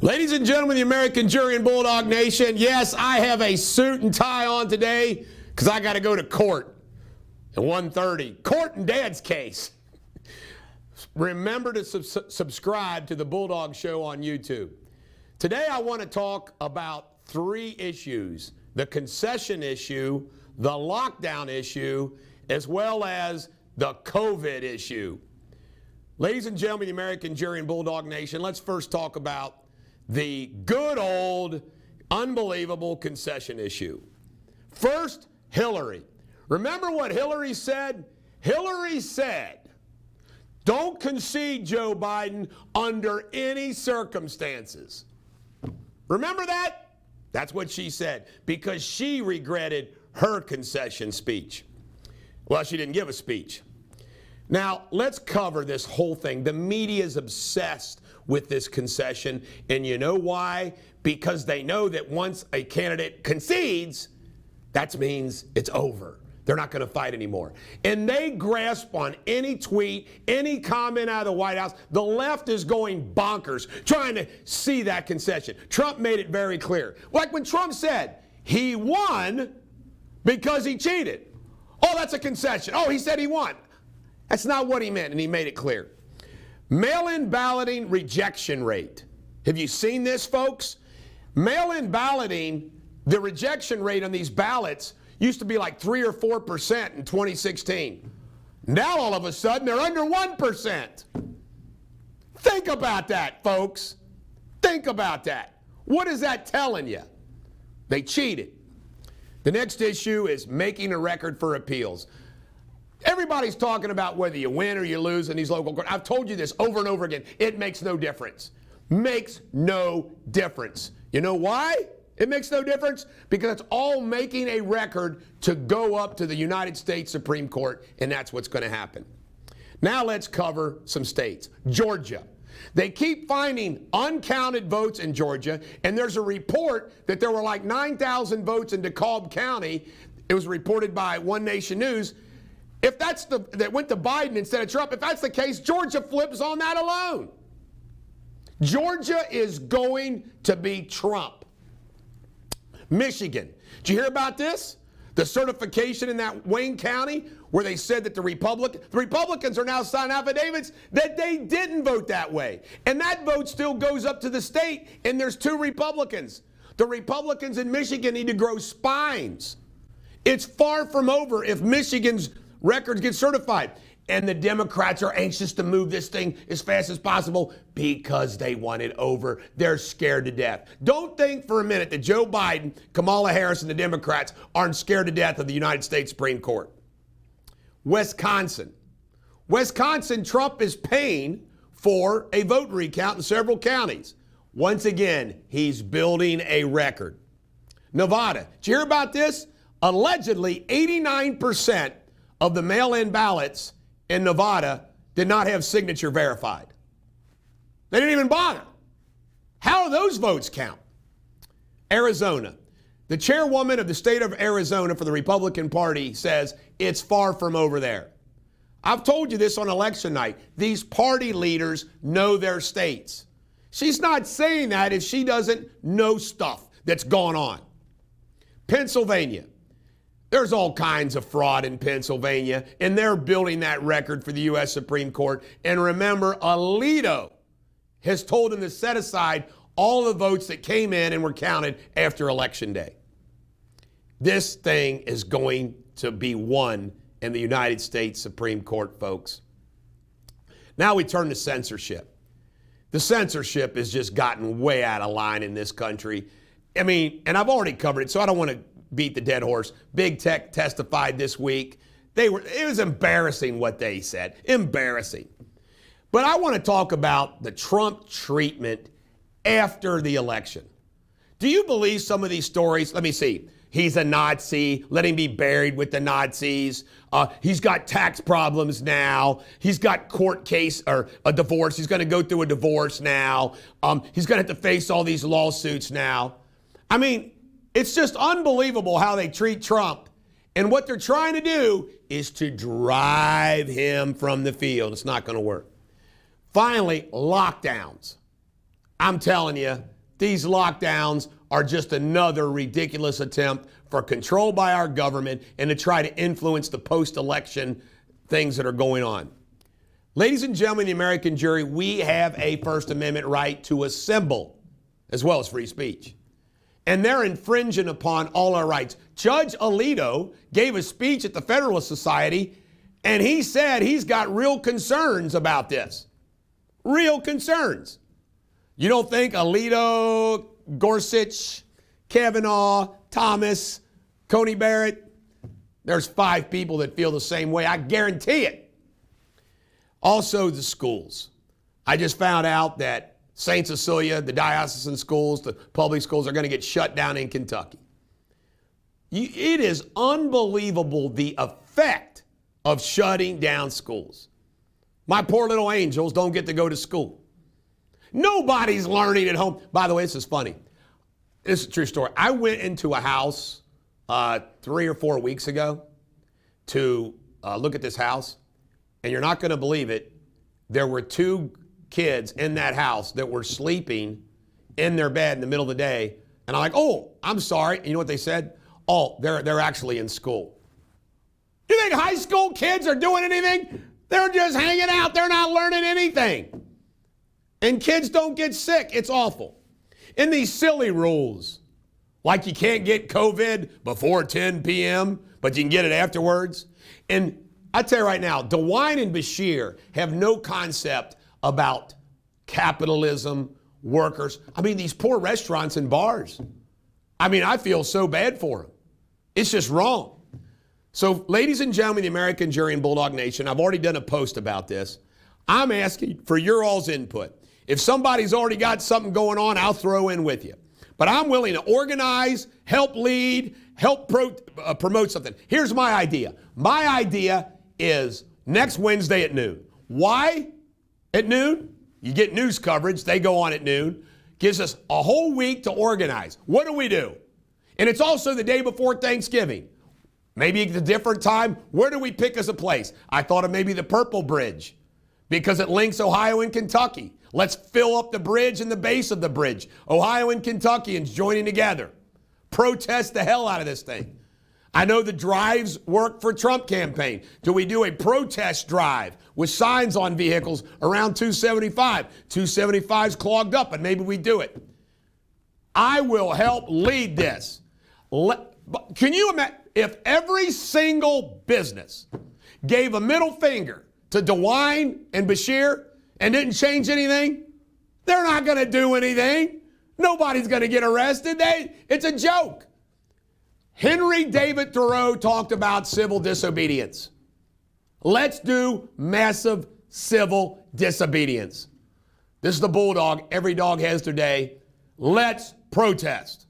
Ladies and gentlemen, the American jury and Bulldog Nation, yes, I have a suit and tie on today because I got to go to court at 1:30. Court in Dad's case. Remember to subscribe to the Bulldog Show on YouTube. Today I want to talk about three issues: the concession issue, the lockdown issue, as well as the COVID issue. Ladies and gentlemen, the American jury and Bulldog Nation, let's first talk about the good old, unbelievable concession issue. First, Hillary. Remember what Hillary said? Hillary said, don't concede, Joe Biden, under any circumstances. Remember that? That's what she said, because she regretted her concession speech. Well, she didn't give a speech. Now, let's cover this whole thing. The media is obsessed with this concession, and you know why? Because they know that once a candidate concedes, that means it's over. They're not going to fight anymore. And they grasp on any tweet, any comment out of the White House. The left is going bonkers trying to see that concession. Trump made it very clear. Like when Trump said he won because he cheated. Oh, that's a concession. Oh, he said he won. That's not what he meant, and he made it clear. Mail-in balloting rejection rate. Have you seen this, folks? Mail-in balloting, the rejection rate on these ballots used to be like 3 or 4% in 2016. Now, all of a sudden, they're under 1%. Think about that, folks. Think about that. What is that telling you? They cheated. The next issue is making a record for appeals. Everybody's talking about whether you win or you lose in these local courts. I've told you this over and over again. It makes no difference. Makes no difference. You know why it makes no difference? Because it's all making a record to go up to the United States Supreme Court, and that's what's going to happen. Now let's cover some states. Georgia. They keep finding uncounted votes in Georgia, and there's a report that there were like 9,000 votes in DeKalb County. It was reported by One Nation News. If that's that went to Biden instead of Trump, if that's the case, Georgia flips on that alone. Georgia is going to be Trump. Michigan. Did you hear about this? The certification in that Wayne County where they said that the Republicans are now signing affidavits that they didn't vote that way. And that vote still goes up to the state, and there's 2 Republicans. The Republicans in Michigan need to grow spines. It's far from over if Michigan's records get certified. And the Democrats are anxious to move this thing as fast as possible because they want it over. They're scared to death. Don't think for a minute that Joe Biden, Kamala Harris, and the Democrats aren't scared to death of the United States Supreme Court. Wisconsin. Wisconsin, Trump is paying for a vote recount in several counties. Once again, he's building a record. Nevada. Did you hear about this? Allegedly, 89% of the mail-in ballots in Nevada did not have signature verified. They didn't even bother. How do those votes count? Arizona. The chairwoman of the state of Arizona for the Republican Party says it's far from over there. I've told you this on election night. These party leaders know their states. She's not saying that if she doesn't know stuff that's going on. Pennsylvania. There's all kinds of fraud in Pennsylvania, and they're building that record for the U.S. Supreme Court. And remember, Alito has told them to set aside all the votes that came in and were counted after Election Day. This thing is going to be won in the United States Supreme Court, folks. Now we turn to censorship. The censorship has just gotten way out of line in this country. I mean, and I've already covered it, so I don't want to beat the dead horse. Big Tech testified this week. It was embarrassing what they said. Embarrassing. But I want to talk about the Trump treatment after the election. Do you believe some of these stories? Let me see. He's a Nazi. Let him be buried with the Nazis. He's got tax problems now. He's got court case or a divorce. He's going to go through a divorce now. He's going to have to face all these lawsuits now. I mean, it's just unbelievable how they treat Trump. And what they're trying to do is to drive him from the field. It's not going to work. Finally, lockdowns. I'm telling you, these lockdowns are just another ridiculous attempt for control by our government and to try to influence the post-election things that are going on. Ladies and gentlemen, the American jury, we have a First Amendment right to assemble as well as free speech. And they're infringing upon all our rights. Judge Alito gave a speech at the Federalist Society, and he said he's got real concerns about this. Real concerns. You don't think Alito, Gorsuch, Kavanaugh, Thomas, Coney Barrett, there's 5 people that feel the same way. I guarantee it. Also, the schools. I just found out that St. Cecilia, the diocesan schools, the public schools are going to get shut down in Kentucky. It is unbelievable the effect of shutting down schools. My poor little angels don't get to go to school. Nobody's learning at home. By the way, this is funny. This is a true story. I went into a house 3 or 4 weeks ago to look at this house, and you're not going to believe it. There were 2 kids in that house that were sleeping in their bed in the middle of the day, and I'm like, oh, I'm sorry. And you know what they said? Oh, they're actually in school. You think high school kids are doing anything? They're just hanging out. They're not learning anything. And kids don't get sick. It's awful. And these silly rules, like you can't get COVID before 10 p.m., but you can get it afterwards. And I tell you right now, DeWine and Beshear have no concept about capitalism, workers. I mean, these poor restaurants and bars. I mean, I feel so bad for them. It's just wrong. So, ladies and gentlemen, the American jury and Bulldog Nation, I've already done a post about this. I'm asking for your all's input. If somebody's already got something going on, I'll throw in with you. But I'm willing to organize, help lead, help promote something. Here's my idea. My idea is next Wednesday at noon. Why at noon? You get news coverage. They go on at noon. Gives us a whole week to organize. What do we do? And it's also the day before Thanksgiving. Maybe it's a different time. Where do we pick as a place? I thought of maybe the Purple Bridge because it links Ohio and Kentucky. Let's fill up the bridge and the base of the bridge. Ohio and Kentuckians joining together. Protest the hell out of this thing. I know the drives work for Trump campaign. Do we do a protest drive with signs on vehicles around 275? 275's clogged up, and maybe we do it. I will help lead this. Can you imagine if every single business gave a middle finger to DeWine and Beshear and didn't change anything? They're not going to do anything. Nobody's going to get arrested. It's a joke. Henry David Thoreau talked about civil disobedience. Let's do massive civil disobedience. This is the Bulldog. Every dog has their day. Let's protest.